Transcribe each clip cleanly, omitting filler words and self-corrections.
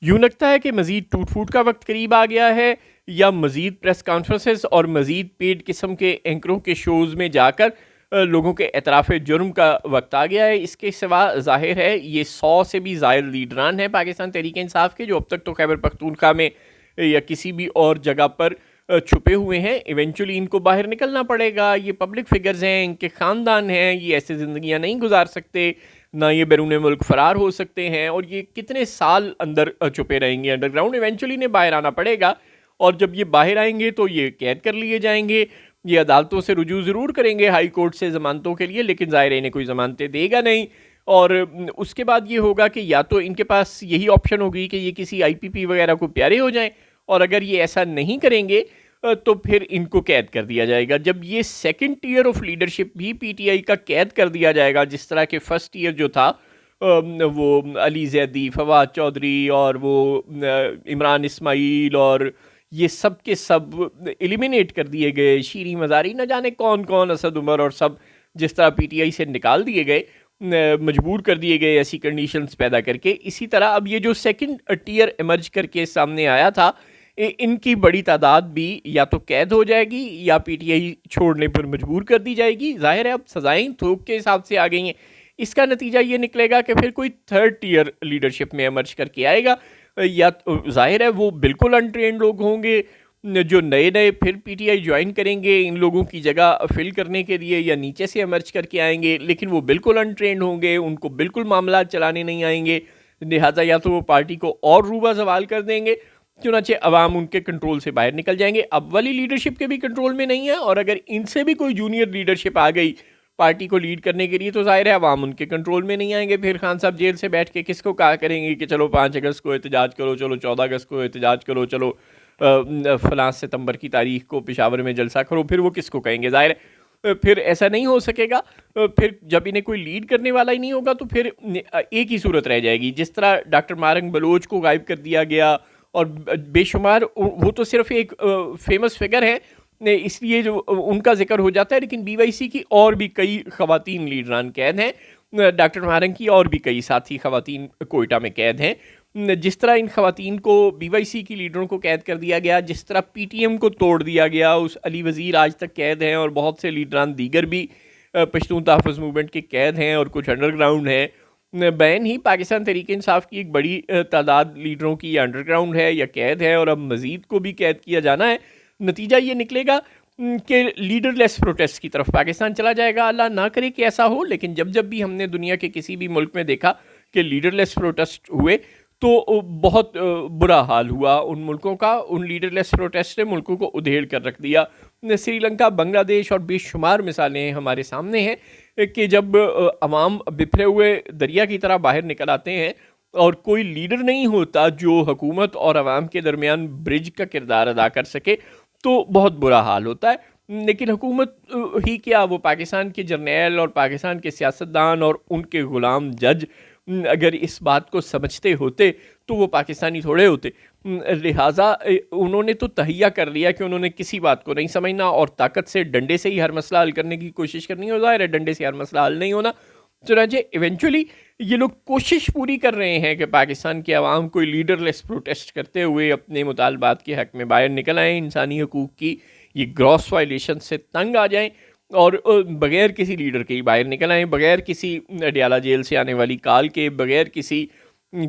یوں لگتا ہے کہ مزید ٹوٹ پھوٹ کا وقت قریب آ گیا ہے، یا مزید پریس کانفرنسز اور مزید پیڈ قسم کے اینکروں کے شوز میں جا کر لوگوں کے اعتراف جرم کا وقت آ گیا ہے۔ اس کے سوا ظاہر ہے یہ 100 سے بھی زائد لیڈران ہیں پاکستان تحریک انصاف کے، جو اب تک تو خیبر پختونخوا میں یا کسی بھی اور جگہ پر چھپے ہوئے ہیں۔ ایونچولی ان کو باہر نکلنا پڑے گا، یہ پبلک فگرز ہیں، ان کے خاندان ہیں، یہ ایسے زندگیاں نہیں گزار سکتے، نہ یہ بیرون ملک فرار ہو سکتے ہیں، اور یہ کتنے سال اندر چھپے رہیں گے انڈر گراؤنڈ۔ ایونچولی انہیں باہر آنا پڑے گا، اور جب یہ باہر آئیں گے تو یہ قید کر لیے جائیں گے، یہ عدالتوں سے رجوع ضرور کریں گے ہائی کورٹ سے ضمانتوں کے لیے، لیکن ظاہر ہے انہیں کوئی ضمانتیں دے گا نہیں۔ اور اس کے بعد یہ ہوگا کہ یا تو ان کے پاس یہی آپشن ہوگی کہ یہ کسی آئی پی پی وغیرہ کو پیارے ہو جائیں، اور اگر یہ ایسا نہیں کریں گے تو پھر ان کو قید کر دیا جائے گا۔ جب یہ سیکنڈ ٹیئر آف لیڈرشپ بھی پی ٹی آئی کا قید کر دیا جائے گا، جس طرح کہ فرسٹ ٹیئر جو تھا وہ علی زیدی، فواد چودھری اور وہ عمران اسماعیل اور یہ سب کے سب ایلیمینیٹ کر دیے گئے، شیریں مزاری، نہ جانے کون کون، اسد عمر اور سب جس طرح پی ٹی آئی سے نکال دیے گئے، مجبور کر دیے گئے ایسی کنڈیشنز پیدا کر کے، اسی طرح اب یہ جو سیکنڈ ٹیئر ایمرج کر کے سامنے آیا تھا، ان کی بڑی تعداد بھی یا تو قید ہو جائے گی یا پی ٹی آئی چھوڑنے پر مجبور کر دی جائے گی۔ ظاہر ہے اب سزائیں تھوک کے حساب سے آ گئی ہیں، اس کا نتیجہ یہ نکلے گا کہ پھر کوئی تھرڈ ٹیئر لیڈرشپ میں ایمرج کر کے آئے گا، یا ظاہر ہے وہ بالکل انٹرینڈ لوگ ہوں گے جو نئے نئے پھر پی ٹی آئی جوائن کریں گے ان لوگوں کی جگہ فل کرنے کے لیے، یا نیچے سے ایمرج کر کے آئیں گے، لیکن وہ بالکل انٹرینڈ ہوں گے، ان کو بالکل معاملات چلانے نہیں آئیں گے، لہٰذا یا تو وہ پارٹی کو اور روبہ زوال کر دیں گے، چنانچہ عوام ان کے کنٹرول سے باہر نکل جائیں گے۔ اب والی لیڈرشپ کے بھی کنٹرول میں نہیں ہے، اور اگر ان سے بھی کوئی جونیئر لیڈرشپ آ گئی پارٹی کو لیڈ کرنے کے لیے تو ظاہر ہے عوام ان کے کنٹرول میں نہیں آئیں گے۔ پھر خان صاحب جیل سے بیٹھ کے کس کو کہا کریں گے کہ چلو 5 اگست کو احتجاج کرو، چلو 14 اگست کو احتجاج کرو، چلو فلاں ستمبر کی تاریخ کو پشاور میں جلسہ کرو، پھر وہ کس کو کہیں گے؟ ظاہر ہے پھر ایسا نہیں ہو سکے گا۔ پھر جب انہیں کوئی لیڈ کرنے والا ہی نہیں ہوگا تو پھر ایک ہی صورت رہ جائے گی، جس طرح ڈاکٹر مارنگ بلوچ کو غائب کر دیا گیا، اور بے شمار، وہ تو صرف ایک فیمس فگر ہے اس لیے جو ان کا ذکر ہو جاتا ہے، لیکن بی وائی سی کی اور بھی کئی خواتین لیڈران قید ہیں، ڈاکٹر مارنگ کی اور بھی کئی ساتھی خواتین کوئٹہ میں قید ہیں۔ جس طرح ان خواتین کو بی وائی سی کی لیڈروں کو قید کر دیا گیا، جس طرح پی ٹی ایم کو توڑ دیا گیا، اس علی وزیر آج تک قید ہیں، اور بہت سے لیڈران دیگر بھی پشتون تحفظ موومنٹ کے قید ہیں، اور کچھ انڈر گراؤنڈ ہیں۔ بین ہی پاکستان تحریک انصاف کی ایک بڑی تعداد لیڈروں کی یا انڈر گراؤنڈ ہے یا قید ہے، اور اب مزید کو بھی قید کیا جانا ہے۔ نتیجہ یہ نکلے گا کہ لیڈر لیس پروٹیسٹ کی طرف پاکستان چلا جائے گا۔ اللہ نہ کرے کہ ایسا ہو، لیکن جب بھی ہم نے دنیا کے کسی بھی ملک میں دیکھا کہ لیڈر لیس پروٹیسٹ ہوئے تو بہت برا حال ہوا ان ملکوں کا۔ ان لیڈر لیس پروٹیسٹ نے ملکوں کو ادھیڑ کر رکھ دیا۔ سری لنکا، بنگلہ دیش اور بے شمار مثالیں ہمارے سامنے ہیں کہ جب عوام بکھرے ہوئے دریا کی طرح باہر نکل آتے ہیں اور کوئی لیڈر نہیں ہوتا جو حکومت اور عوام کے درمیان برج کا کردار ادا کر سکے تو بہت برا حال ہوتا ہے۔ لیکن حکومت ہی کیا، وہ پاکستان کے جرنیل اور پاکستان کے سیاستدان اور ان کے غلام جج اگر اس بات کو سمجھتے ہوتے تو وہ پاکستانی تھوڑے ہوتے۔ لہٰذا انہوں نے تو تہیہ کر لیا کہ انہوں نے کسی بات کو نہیں سمجھنا، اور طاقت سے ڈنڈے سے ہی ہر مسئلہ حل کرنے کی کوشش کرنی ہو۔ ظاہر ہے ڈنڈے سے ہر مسئلہ حل نہیں ہونا، چنانچہ ایونچولی یہ لوگ کوشش پوری کر رہے ہیں کہ پاکستان کے عوام کوئی لیڈر لیس پروٹیسٹ کرتے ہوئے اپنے مطالبات کے حق میں باہر نکل آئیں، انسانی حقوق کی یہ گراس وائلیشن سے تنگ آ جائیں، اور بغیر کسی لیڈر کے ہی باہر نکل آئیں، بغیر کسی اڈیالہ جیل سے آنے والی کال کے، بغیر کسی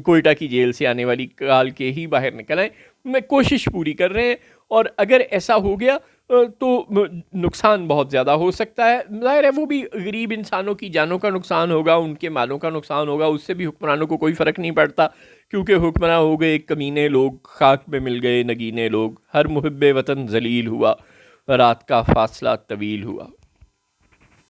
کوئٹہ کی جیل سے آنے والی کال کے ہی باہر نکل آئیں۔ میں کوشش پوری کر رہے ہیں، اور اگر ایسا ہو گیا تو نقصان بہت زیادہ ہو سکتا ہے۔ ظاہر ہے وہ بھی غریب انسانوں کی جانوں کا نقصان ہوگا، ان کے مالوں کا نقصان ہوگا، اس سے بھی حکمرانوں کو کوئی فرق نہیں پڑتا، کیونکہ حکمراں ہو گئے کمینے لوگ، خاک میں مل گئے نگینے لوگ، ہر محب وطن ذلیل ہوا، رات کا فاصلہ طویل ہوا۔